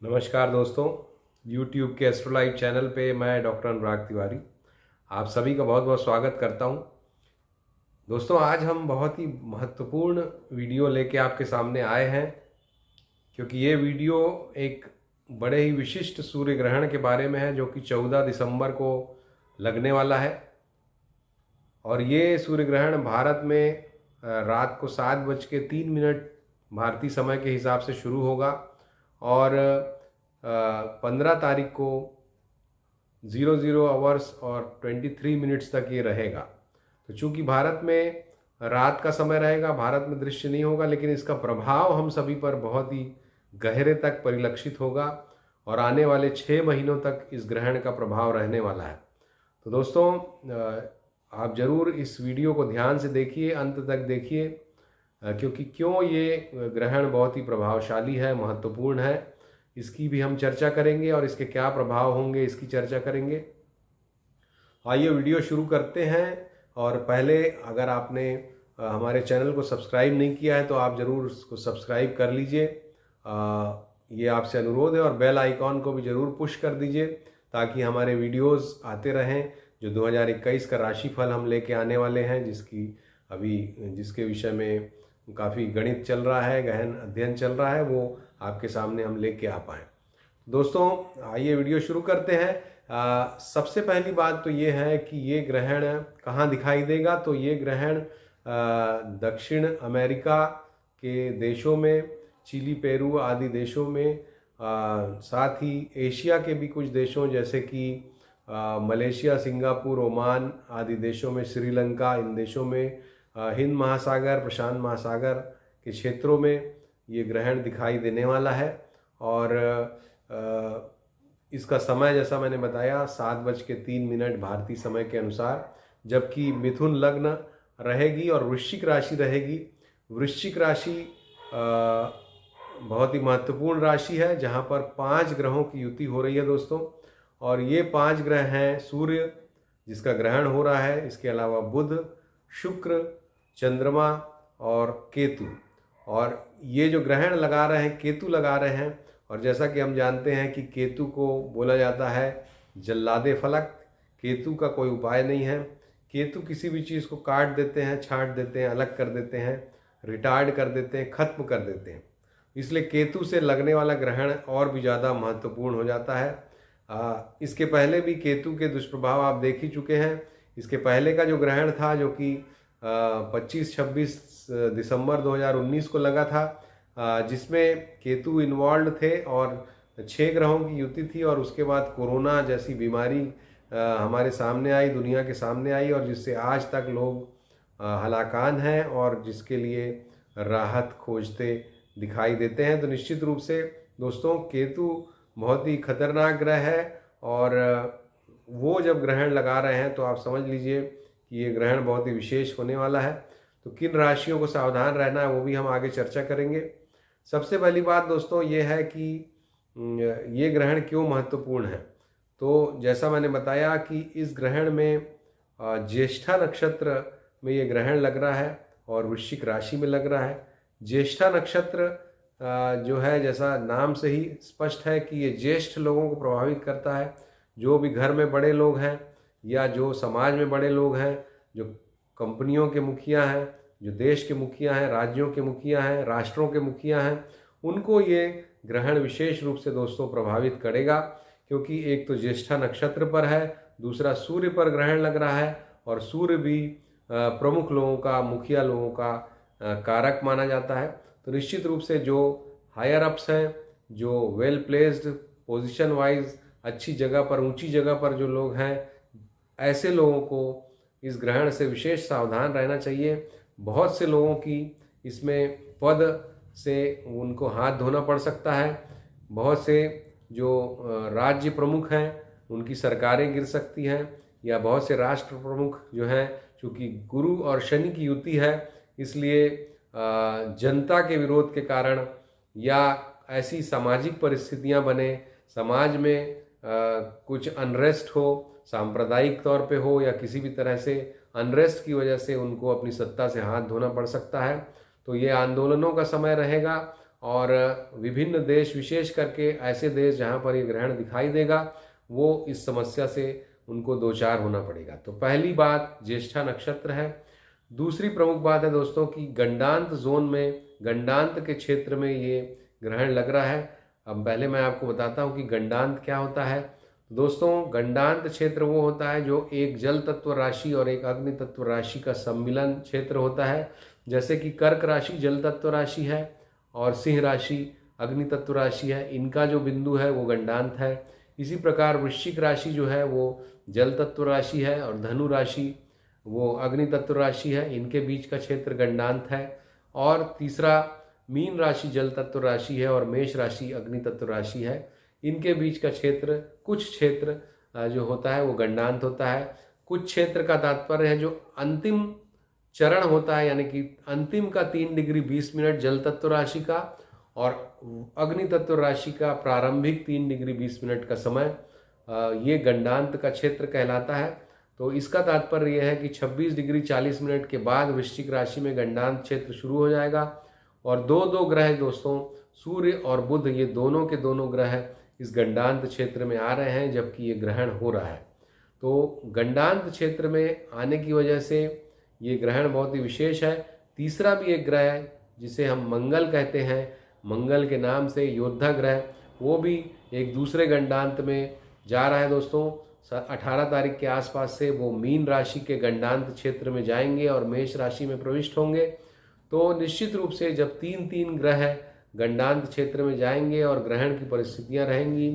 नमस्कार दोस्तों, YouTube के एस्ट्रो लाइव चैनल पे मैं डॉक्टर अनुराग तिवारी आप सभी का बहुत बहुत स्वागत करता हूं। दोस्तों, आज हम बहुत ही महत्वपूर्ण वीडियो लेके आपके सामने आए हैं, क्योंकि ये वीडियो एक बड़े ही विशिष्ट सूर्य ग्रहण के बारे में है जो कि 14 दिसंबर को लगने वाला है। और ये सूर्य ग्रहण भारत में रात को 7:03 भारतीय समय के हिसाब से शुरू होगा और 15 तारीख को 00 आवर्स और 23 मिनट्स तक ये रहेगा। तो चूंकि भारत में रात का समय रहेगा, भारत में दृश्य नहीं होगा, लेकिन इसका प्रभाव हम सभी पर बहुत ही गहरे तक परिलक्षित होगा और आने वाले 6 महीनों तक इस ग्रहण का प्रभाव रहने वाला है। तो दोस्तों, आप ज़रूर इस वीडियो को ध्यान से देखिए, अंत तक देखिए, क्योंकि क्यों ये ग्रहण बहुत ही प्रभावशाली है, महत्वपूर्ण है, इसकी भी हम चर्चा करेंगे और इसके क्या प्रभाव होंगे इसकी चर्चा करेंगे। आइए वीडियो शुरू करते हैं। और पहले अगर आपने हमारे चैनल को सब्सक्राइब नहीं किया है तो आप ज़रूर उसको सब्सक्राइब कर लीजिए, ये आपसे अनुरोध है। और बेल आइकॉन को भी ज़रूर पुश कर दीजिए ताकि हमारे वीडियोस आते रहें। जो 2021 का राशिफल हम लेके आने वाले हैं, जिसके विषय में काफ़ी गणित चल रहा है, गहन अध्ययन चल रहा है, वो आपके सामने हम लेके आ पाएँ। दोस्तों, आइए वीडियो शुरू करते हैं। सबसे पहली बात तो ये है कि ये ग्रहण कहाँ दिखाई देगा। तो ये ग्रहण दक्षिण अमेरिका के देशों में, चिली, पेरू आदि देशों में, साथ ही एशिया के भी कुछ देशों जैसे कि मलेशिया, सिंगापुर, ओमान आदि देशों में, श्रीलंका, इन देशों में, हिंद महासागर, प्रशांत महासागर के क्षेत्रों में ये ग्रहण दिखाई देने वाला है। और इसका समय जैसा मैंने बताया 7:03 भारतीय समय के अनुसार, जबकि मिथुन लग्न रहेगी और वृश्चिक राशि रहेगी। वृश्चिक राशि बहुत ही महत्वपूर्ण राशि है जहाँ पर 5 ग्रहों की युति हो रही है दोस्तों। और ये 5 ग्रह हैं: सूर्य जिसका ग्रहण हो रहा है, इसके अलावा बुध, शुक्र, चंद्रमा और केतु। और ये जो ग्रहण लगा रहे हैं, केतु लगा रहे हैं। और जैसा कि हम जानते हैं कि केतु को बोला जाता है जल्लादे फलक। केतु का कोई उपाय नहीं है। केतु किसी भी चीज़ को काट देते हैं, छांट देते हैं, अलग कर देते हैं, रिटार्ड कर देते हैं, खत्म कर देते हैं। इसलिए केतु से लगने वाला ग्रहण और भी ज़्यादा महत्वपूर्ण हो जाता है। इसके पहले भी केतु के दुष्प्रभाव आप देख ही चुके हैं। इसके पहले का जो ग्रहण था, जो कि 25-26 दिसंबर 2019 को लगा था, जिसमें केतु इन्वॉल्व थे और 6 ग्रहों की युति थी। और उसके बाद कोरोना जैसी बीमारी हमारे सामने आई, दुनिया के सामने आई, और जिससे आज तक लोग हलाकान हैं और जिसके लिए राहत खोजते दिखाई देते हैं। तो निश्चित रूप से दोस्तों, केतु बहुत ही खतरनाक ग्रह है। और वो जब ग्रहण लगा रहे हैं तो आप समझ लीजिए कि ये ग्रहण बहुत ही विशेष होने वाला है। तो किन राशियों को सावधान रहना है वो भी हम आगे चर्चा करेंगे। सबसे पहली बात दोस्तों ये है कि ये ग्रहण क्यों महत्वपूर्ण है। तो जैसा मैंने बताया कि इस ग्रहण में ज्येष्ठा नक्षत्र में ये ग्रहण लग रहा है और वृश्चिक राशि में लग रहा है। ज्येष्ठा नक्षत्र जो है, जैसा नाम से ही स्पष्ट है कि ये ज्येष्ठ लोगों को प्रभावित करता है। जो भी घर में बड़े लोग हैं या जो समाज में बड़े लोग हैं, जो कंपनियों के मुखिया हैं, जो देश के मुखिया हैं, राज्यों के मुखिया हैं, राष्ट्रों के मुखिया हैं, उनको ये ग्रहण विशेष रूप से दोस्तों प्रभावित करेगा। क्योंकि एक तो ज्येष्ठा नक्षत्र पर है, दूसरा सूर्य पर ग्रहण लग रहा है, और सूर्य भी प्रमुख लोगों का, मुखिया लोगों का कारक माना जाता है। तो निश्चित रूप से जो हायर अप्स हैं, जो वेल प्लेस्ड पोजीशन वाइज अच्छी जगह पर, ऊंची जगह पर जो लोग हैं, ऐसे लोगों को इस ग्रहण से विशेष सावधान रहना चाहिए। बहुत से लोगों की इसमें पद से उनको हाथ धोना पड़ सकता है। बहुत से जो राज्य प्रमुख हैं उनकी सरकारें गिर सकती हैं, या बहुत से राष्ट्र प्रमुख जो हैं, चूँकि गुरु और शनि की युति है, इसलिए जनता के विरोध के कारण या ऐसी सामाजिक परिस्थितियां बने, समाज में कुछ अनरेस्ट हो, सांप्रदायिक तौर पे हो, या किसी भी तरह से अनरेस्ट की वजह से उनको अपनी सत्ता से हाथ धोना पड़ सकता है। तो ये आंदोलनों का समय रहेगा और विभिन्न देश, विशेष करके ऐसे देश जहाँ पर ये ग्रहण दिखाई देगा, वो इस समस्या से उनको दो चार होना पड़ेगा। तो पहली बात ज्येष्ठा नक्षत्र है। दूसरी प्रमुख बात है दोस्तों कि गंडांत जोन में, गंडांत के क्षेत्र में ये ग्रहण लग रहा है। अब पहले मैं आपको बताता हूँ कि गंडांत क्या होता है। दोस्तों, गंडांत क्षेत्र वो होता है जो एक जल तत्व राशि और एक अग्नि तत्व राशि का सम्मिलन क्षेत्र होता है। जैसे कि कर्क राशि जल तत्व राशि है और सिंह राशि अग्नि तत्व राशि है, इनका जो बिंदु है वो गंडांत है। इसी प्रकार वृश्चिक राशि जो है वो जल तत्व राशि है और धनु राशि वो अग्नि तत्व राशि है, इनके बीच का क्षेत्र गंडांत है। और तीसरा मीन राशि जल तत्व राशि है और मेष राशि अग्नि तत्व राशि है, इनके बीच का क्षेत्र, कुछ क्षेत्र जो होता है वो गंडांत होता है। कुछ क्षेत्र का तात्पर्य है जो अंतिम चरण होता है, यानी कि अंतिम का 3 डिग्री 20 मिनट जल तत्व राशि का और अग्नि तत्व राशि का प्रारंभिक 3 डिग्री 20 मिनट का समय, ये गंडांत का क्षेत्र कहलाता है। तो इसका तात्पर्य यह है कि 26 डिग्री 40 मिनट के बाद वृश्चिक राशि में गंडांत क्षेत्र शुरू हो जाएगा। और दो ग्रह दोस्तों, सूर्य और बुध, ये दोनों के दोनों ग्रह इस गंडांत क्षेत्र में आ रहे हैं जबकि ये ग्रहण हो रहा है। तो गंडांत क्षेत्र में आने की वजह से ये ग्रहण बहुत ही विशेष है। तीसरा भी एक ग्रह है जिसे हम मंगल कहते हैं, मंगल के नाम से योद्धा ग्रह, वो भी एक दूसरे गंडांत में जा रहा है दोस्तों। 18 तारीख के आसपास से वो मीन राशि के गंडांत क्षेत्र में जाएंगे और मेष राशि में प्रविष्ट होंगे। तो निश्चित रूप से जब 3 ग्रह गंडांत क्षेत्र में जाएंगे और ग्रहण की परिस्थितियां रहेंगी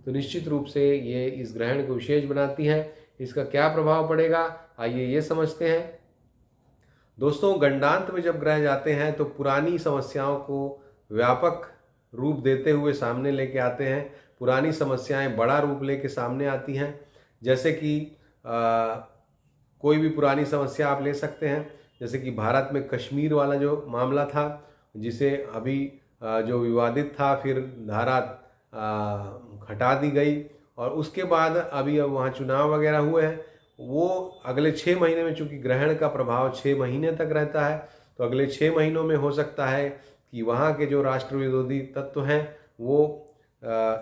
तो निश्चित रूप से ये इस ग्रहण को विशेष बनाती हैं। इसका क्या प्रभाव पड़ेगा, आइए ये समझते हैं। दोस्तों, गंडांत में जब ग्रह जाते हैं तो पुरानी समस्याओं को व्यापक रूप देते हुए सामने लेके आते हैं। पुरानी समस्याएं बड़ा रूप लेके सामने आती हैं। जैसे कि कोई भी पुरानी समस्या आप ले सकते हैं, जैसे कि भारत में कश्मीर वाला जो मामला था, जिसे अभी जो विवादित था, फिर धारा हटा दी गई और उसके बाद अभी अब वहाँ चुनाव वगैरह हुए हैं। वो अगले 6 महीने में, चूंकि ग्रहण का प्रभाव 6 महीने तक रहता है, तो अगले 6 महीनों में हो सकता है कि वहाँ के जो राष्ट्र विरोधी तत्व हैं वो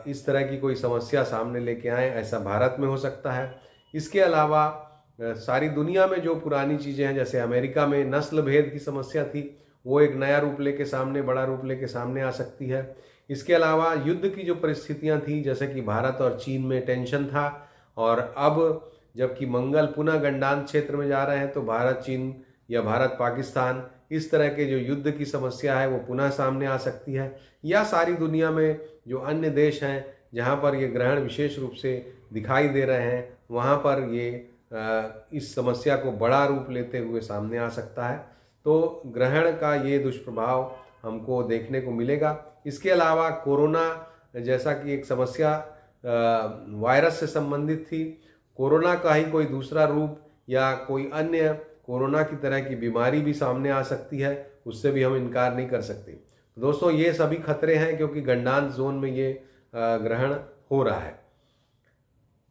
इस तरह की कोई समस्या सामने लेके आए, ऐसा भारत में हो सकता है। इसके अलावा सारी दुनिया में जो पुरानी चीज़ें हैं, जैसे अमेरिका में नस्ल भेद की समस्या थी, वो एक नया रूप लेके सामने, बड़ा रूप लेके सामने आ सकती है। इसके अलावा युद्ध की जो परिस्थितियां थी, जैसे कि भारत और चीन में टेंशन था, और अब जबकि मंगल पुनः गंडांत क्षेत्र में जा रहे हैं तो भारत चीन या भारत पाकिस्तान, इस तरह के जो युद्ध की समस्या है वो पुनः सामने आ सकती है। या सारी दुनिया में जो अन्य देश हैं जहाँ पर ये ग्रहण विशेष रूप से दिखाई दे रहे हैं, वहाँ पर ये इस समस्या को बड़ा रूप लेते हुए सामने आ सकता है। तो ग्रहण का ये दुष्प्रभाव हमको देखने को मिलेगा। इसके अलावा कोरोना जैसा कि एक समस्या वायरस से संबंधित थी, कोरोना का ही कोई दूसरा रूप या कोई अन्य कोरोना की तरह की बीमारी भी सामने आ सकती है, उससे भी हम इनकार नहीं कर सकते। तो दोस्तों, ये सभी खतरे हैं क्योंकि गंडांत जोन में ये ग्रहण हो रहा है।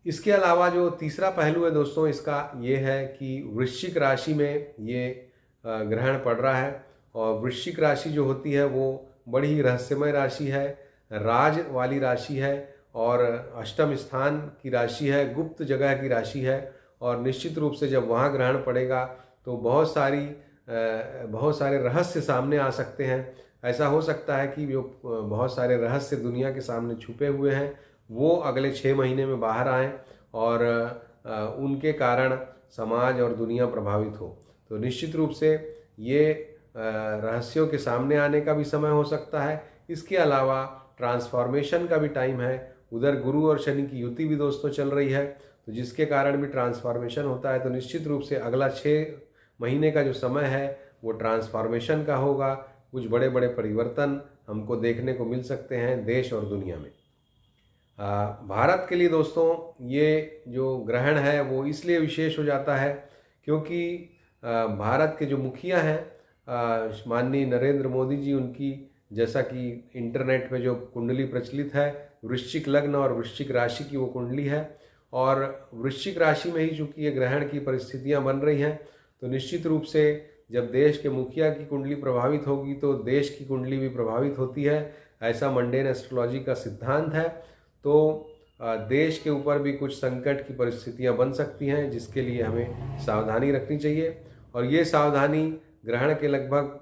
इसके अलावा जो तीसरा पहलू है दोस्तों इसका, ये है कि वृश्चिक राशि में ये ग्रहण पड़ रहा है। और वृश्चिक राशि जो होती है वो बड़ी ही रहस्यमय राशि है, राज वाली राशि है और अष्टम स्थान की राशि है, गुप्त जगह की राशि है। और निश्चित रूप से जब वहाँ ग्रहण पड़ेगा तो बहुत सारे रहस्य सामने आ सकते हैं। ऐसा हो सकता है कि जो बहुत सारे रहस्य दुनिया के सामने छुपे हुए हैं वो अगले 6 महीने में बाहर आएँ और उनके कारण समाज और दुनिया प्रभावित हो। तो निश्चित रूप से ये रहस्यों के सामने आने का भी समय हो सकता है। इसके अलावा ट्रांसफॉर्मेशन का भी टाइम है। उधर गुरु और शनि की युति भी दोस्तों चल रही है, तो जिसके कारण भी ट्रांसफॉर्मेशन होता है। तो निश्चित रूप से अगला 6 महीने का जो समय है वो ट्रांसफॉर्मेशन का होगा। कुछ बड़े बड़े परिवर्तन हमको देखने को मिल सकते हैं देश और दुनिया में। भारत के लिए दोस्तों ये जो ग्रहण है वो इसलिए विशेष हो जाता है क्योंकि भारत के जो मुखिया हैं माननीय नरेंद्र मोदी जी, उनकी जैसा कि इंटरनेट पे जो कुंडली प्रचलित है, वृश्चिक लग्न और वृश्चिक राशि की वो कुंडली है। और वृश्चिक राशि में ही चूंकि ये ग्रहण की परिस्थितियां बन रही हैं तो निश्चित रूप से जब देश के मुखिया की कुंडली प्रभावित होगी तो देश की कुंडली भी प्रभावित होती है, ऐसा मंडेन एस्ट्रोलॉजी का सिद्धांत है। तो देश के ऊपर भी कुछ संकट की परिस्थितियां बन सकती हैं, जिसके लिए हमें सावधानी रखनी चाहिए। और ये सावधानी ग्रहण के लगभग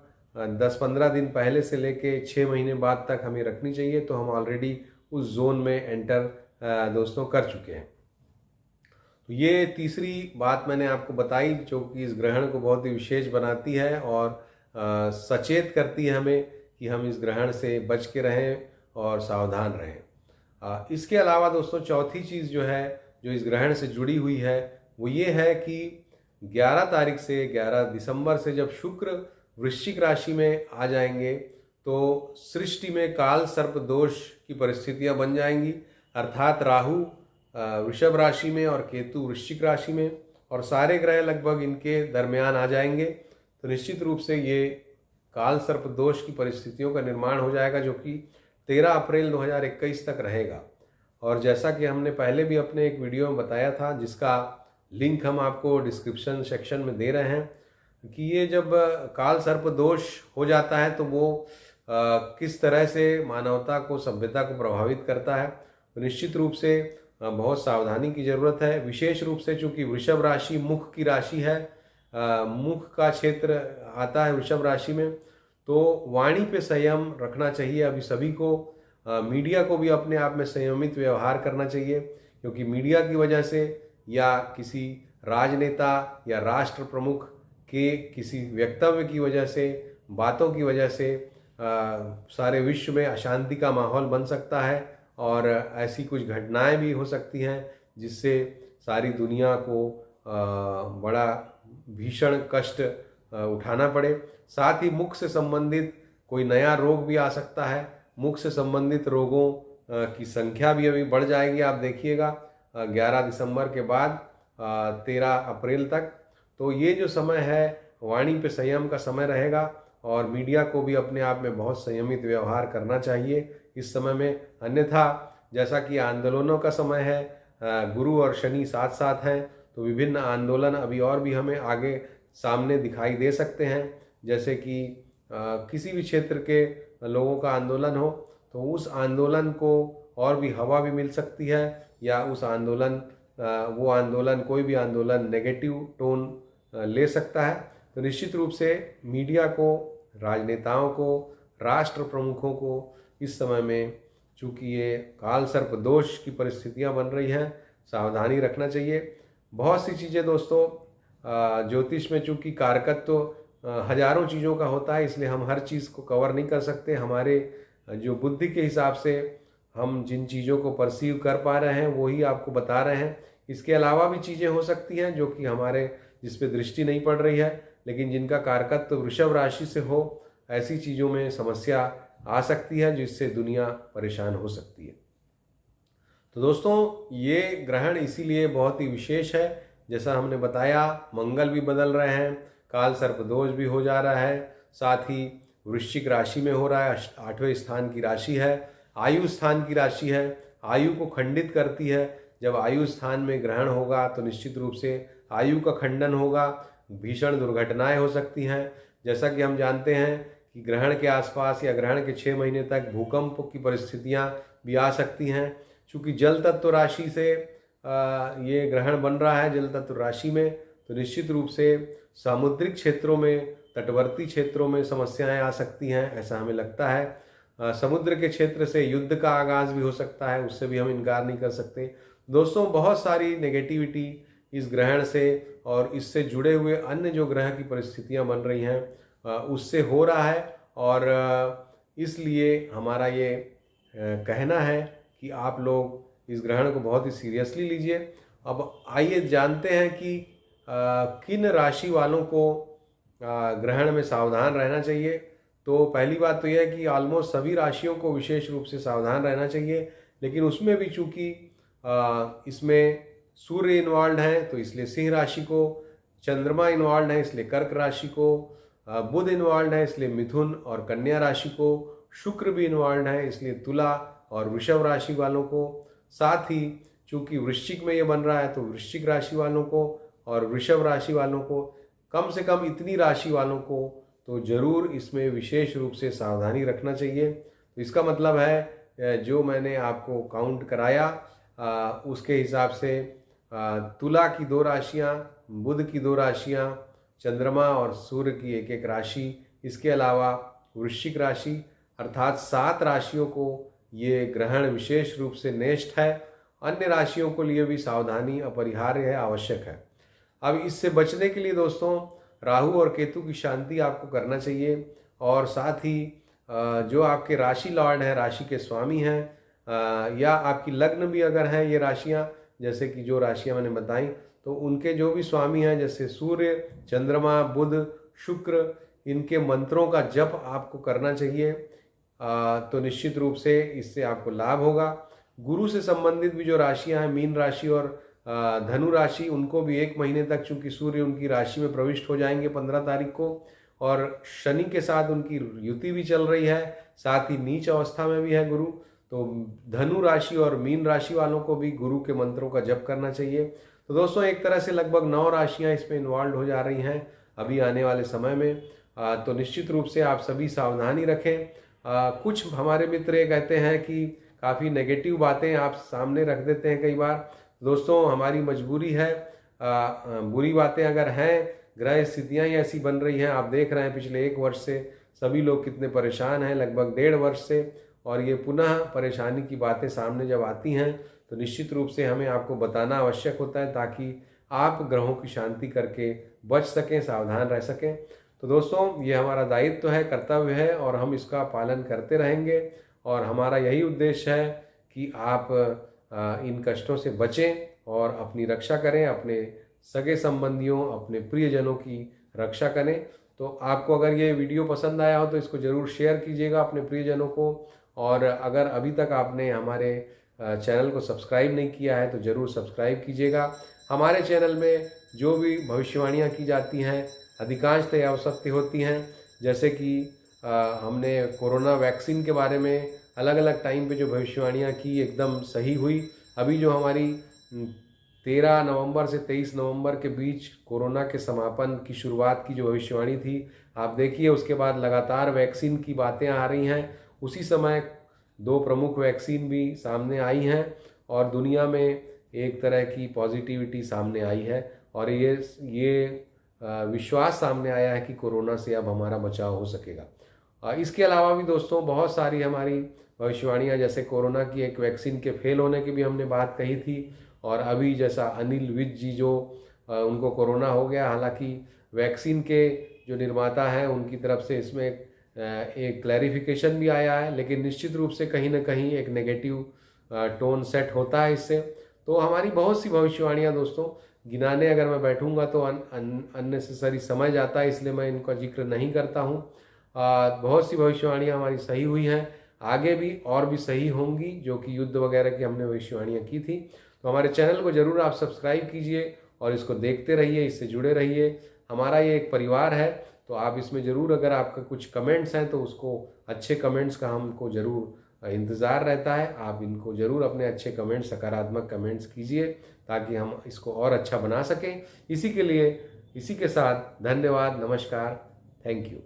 10-15 दिन पहले से लेके 6 महीने बाद तक हमें रखनी चाहिए। तो हम ऑलरेडी उस जोन में एंटर दोस्तों कर चुके हैं। तो ये तीसरी बात मैंने आपको बताई जो कि इस ग्रहण को बहुत ही विशेष बनाती है और सचेत करती है हमें कि हम इस ग्रहण से बच के रहें और सावधान रहें। इसके अलावा दोस्तों चौथी चीज़ जो है जो इस ग्रहण से जुड़ी हुई है वो ये है कि 11 तारीख से 11 दिसंबर से जब शुक्र वृश्चिक राशि में आ जाएंगे तो सृष्टि में काल सर्प दोष की परिस्थितियां बन जाएंगी, अर्थात राहु वृषभ राशि में और केतु वृश्चिक राशि में, और सारे ग्रह लगभग इनके दरमियान आ जाएंगे। तो निश्चित रूप से ये काल सर्प दोष की परिस्थितियों का निर्माण हो जाएगा जो कि 13 अप्रैल 2021 तक रहेगा। और जैसा कि हमने पहले भी अपने एक वीडियो में बताया था, जिसका लिंक हम आपको डिस्क्रिप्शन सेक्शन में दे रहे हैं, कि ये जब काल सर्प दोष हो जाता है तो वो किस तरह से मानवता को, सभ्यता को प्रभावित करता है। तो निश्चित रूप से बहुत सावधानी की जरूरत है, विशेष रूप से चूंकि वृषभ राशि मुख की राशि है, मुख का क्षेत्र आता है वृषभ राशि में, तो वाणी पे संयम रखना चाहिए अभी सभी को। मीडिया को भी अपने आप में संयमित व्यवहार करना चाहिए, क्योंकि मीडिया की वजह से या किसी राजनेता या राष्ट्र प्रमुख के किसी वक्तव्य की वजह से, बातों की वजह से सारे विश्व में अशांति का माहौल बन सकता है और ऐसी कुछ घटनाएं भी हो सकती हैं जिससे सारी दुनिया को बड़ा भीषण कष्ट उठाना पड़े। साथ ही मुख से संबंधित कोई नया रोग भी आ सकता है। मुख से संबंधित रोगों की संख्या भी अभी बढ़ जाएगी, आप देखिएगा 11 दिसंबर के बाद 13 अप्रैल तक। तो ये जो समय है वाणी पे संयम का समय रहेगा और मीडिया को भी अपने आप में बहुत संयमित व्यवहार करना चाहिए इस समय में। अन्यथा जैसा कि आंदोलनों का समय है, गुरु और शनि साथ साथ हैं, तो विभिन्न आंदोलन अभी और भी हमें आगे सामने दिखाई दे सकते हैं। जैसे कि किसी भी क्षेत्र के लोगों का आंदोलन हो तो उस आंदोलन को और भी हवा भी मिल सकती है, या उस आंदोलन वो आंदोलन, कोई भी आंदोलन नेगेटिव टोन ले सकता है। तो निश्चित रूप से मीडिया को, राजनेताओं को, राष्ट्र प्रमुखों को इस समय में, चूँकि ये काल सर्प दोष की परिस्थितियां बन रही हैं, सावधानी रखना चाहिए। बहुत सी चीज़ें दोस्तों, ज्योतिष में चूँकि कारकत्व तो हजारों चीज़ों का होता है, इसलिए हम हर चीज़ को कवर नहीं कर सकते। हमारे जो बुद्धि के हिसाब से हम जिन चीज़ों को परसीव कर पा रहे हैं वो ही आपको बता रहे हैं। इसके अलावा भी चीज़ें हो सकती हैं जो कि हमारे जिस पे दृष्टि नहीं पड़ रही है, लेकिन जिनका कारकत्व वृषभ राशि से हो, ऐसी चीज़ों में समस्या आ सकती है जिससे दुनिया परेशान हो सकती है। तो दोस्तों ये ग्रहण इसीलिए बहुत ही विशेष है। जैसा हमने बताया, मंगल भी बदल रहे हैं, काल सर्प दोष भी हो जा रहा है, साथ ही वृश्चिक राशि में हो रहा है, 8वें स्थान की राशि है, आयु स्थान की राशि है, आयु को खंडित करती है। जब आयु स्थान में ग्रहण होगा तो निश्चित रूप से आयु का खंडन होगा, भीषण दुर्घटनाएं हो सकती हैं। जैसा कि हम जानते हैं कि ग्रहण के आसपास या ग्रहण के 6 महीने तक भूकंप की परिस्थितियां भी आ सकती हैं। चूँकि जल तत्व राशि से ये ग्रहण बन रहा है, जल तत्व राशि में, तो निश्चित रूप से सामुद्रिक क्षेत्रों में, तटवर्ती क्षेत्रों में समस्याएं आ सकती हैं, ऐसा हमें लगता है। समुद्र के क्षेत्र से युद्ध का आगाज भी हो सकता है, उससे भी हम इनकार नहीं कर सकते। दोस्तों बहुत सारी नेगेटिविटी इस ग्रहण से और इससे जुड़े हुए अन्य जो ग्रह की परिस्थितियां बन रही हैं उससे हो रहा है, और इसलिए हमारा ये कहना है कि आप लोग इस ग्रहण को बहुत ही सीरियसली लीजिए। अब आइए जानते हैं कि किन राशि वालों को ग्रहण में सावधान रहना चाहिए। तो पहली बात तो यह है कि ऑलमोस्ट सभी राशियों को विशेष रूप से सावधान रहना चाहिए, लेकिन उसमें भी चूँकि इसमें सूर्य इन्वॉल्व है तो इसलिए सिंह राशि को, चंद्रमा इन्वॉल्व है इसलिए कर्क राशि को, बुध इन्वॉल्व है इसलिए मिथुन और कन्या राशि को, शुक्र भी इन्वॉल्व है इसलिए तुला और वृषभ राशि वालों को, साथ ही चूंकि वृश्चिक में ये बन रहा है तो वृश्चिक राशि वालों को और वृषभ राशि वालों को, कम से कम इतनी राशि वालों को तो ज़रूर इसमें विशेष रूप से सावधानी रखना चाहिए। तो इसका मतलब है जो मैंने आपको काउंट कराया उसके हिसाब से तुला की 2 राशियाँ, बुध की 2 राशियाँ, चंद्रमा और सूर्य की एक एक राशि, इसके अलावा वृश्चिक राशि, अर्थात 7 राशियों को ये ग्रहण विशेष रूप से नेष्ट है। अन्य राशियों को लिए भी सावधानी अपरिहार्य है, आवश्यक है। अब इससे बचने के लिए दोस्तों राहु और केतु की शांति आपको करना चाहिए, और साथ ही जो आपके राशि लॉर्ड हैं, राशि के स्वामी हैं, या आपकी लग्न भी अगर हैं ये राशियाँ, जैसे कि जो राशियाँ मैंने बताई, तो उनके जो भी स्वामी हैं जैसे सूर्य, चंद्रमा, बुध, शुक्र, इनके मंत्रों का जप आपको करना चाहिए। तो निश्चित रूप से इससे आपको लाभ होगा। गुरु से संबंधित भी जो राशियां हैं, मीन राशि और धनु राशि, उनको भी 1 महीने तक, चूंकि सूर्य उनकी राशि में प्रविष्ट हो जाएंगे 15 तारीख को, और शनि के साथ उनकी युति भी चल रही है, साथ ही नीच अवस्था में भी है गुरु। तो धनु राशि और मीन राशि वालों को भी गुरु के मंत्रों का जप करना चाहिए। तो दोस्तों एक तरह से लगभग 9 राशियां इसमें इन्वॉल्व हो जा रही हैं अभी आने वाले समय में। तो निश्चित रूप से आप सभी सावधानी रखें। कुछ हमारे मित्र ये कहते हैं कि काफ़ी नेगेटिव बातें आप सामने रख देते हैं कई बार। दोस्तों हमारी मजबूरी है, बुरी बातें अगर हैं, ग्रह स्थितियाँ ही ऐसी बन रही हैं, आप देख रहे हैं पिछले 1 वर्ष से सभी लोग कितने परेशान हैं, लगभग 1.5 वर्ष से, और ये पुनः परेशानी की बातें सामने जब आती हैं तो निश्चित रूप से हमें आपको बताना आवश्यक होता है, ताकि आप ग्रहों की शांति करके बच सकें, सावधान रह सकें। तो दोस्तों ये हमारा दायित्व है, कर्तव्य है, और हम इसका पालन करते रहेंगे, और हमारा यही उद्देश्य है कि आप इन कष्टों से बचें और अपनी रक्षा करें, अपने सगे संबंधियों, अपने प्रियजनों की रक्षा करें। तो आपको अगर ये वीडियो पसंद आया हो तो इसको ज़रूर शेयर कीजिएगा अपने प्रियजनों को, और अगर अभी तक आपने हमारे चैनल को सब्सक्राइब नहीं किया है तो ज़रूर सब्सक्राइब कीजिएगा। हमारे चैनल में जो भी भविष्यवाणियाँ की जाती हैं अधिकांशतः आवश्यक होती हैं, जैसे कि हमने कोरोना वैक्सीन के बारे में अलग अलग टाइम पे जो भविष्यवाणियाँ की एकदम सही हुई। अभी जो हमारी 13 नवंबर से 23 नवंबर के बीच कोरोना के समापन की शुरुआत की जो भविष्यवाणी थी, आप देखिए उसके बाद लगातार वैक्सीन की बातें आ रही हैं। उसी समय 2 प्रमुख वैक्सीन भी सामने आई हैं, और दुनिया में एक तरह की पॉजिटिविटी सामने आई है, और ये विश्वास सामने आया है कि कोरोना से अब हमारा बचाव हो सकेगा। इसके अलावा भी दोस्तों बहुत सारी हमारी भविष्यवाणियाँ, जैसे कोरोना की एक वैक्सीन के फेल होने की भी हमने बात कही थी, और अभी जैसा अनिल विज जी जो उनको कोरोना हो गया, हालांकि वैक्सीन के जो निर्माता हैं उनकी तरफ से इसमें एक क्लैरिफिकेशन भी आया है, लेकिन निश्चित रूप से कहीं ना कहीं एक नेगेटिव टोन सेट होता है इससे। तो हमारी बहुत सी भविष्यवाणियाँ दोस्तों गिनाने अगर मैं बैठूंगा तो अननेसेसरी समय जाता है, इसलिए मैं इनका जिक्र नहीं करता हूँ। बहुत सी भविष्यवाणियाँ हमारी सही हुई हैं, आगे भी और भी सही होंगी, जो कि युद्ध वगैरह की हमने भविष्यवाणियाँ की थी। तो हमारे चैनल को ज़रूर आप सब्सक्राइब कीजिए और इसको देखते रहिए, इससे जुड़े रहिए। हमारा ये एक परिवार है, तो आप इसमें ज़रूर, अगर आपका कुछ कमेंट्स हैं तो उसको, अच्छे कमेंट्स का हमको ज़रूर इंतज़ार रहता है। आप इनको ज़रूर अपने अच्छे कमेंट्स, सकारात्मक कमेंट्स कीजिए, ताकि हम इसको और अच्छा बना सकें। इसी के साथ धन्यवाद, नमस्कार, थैंक यू।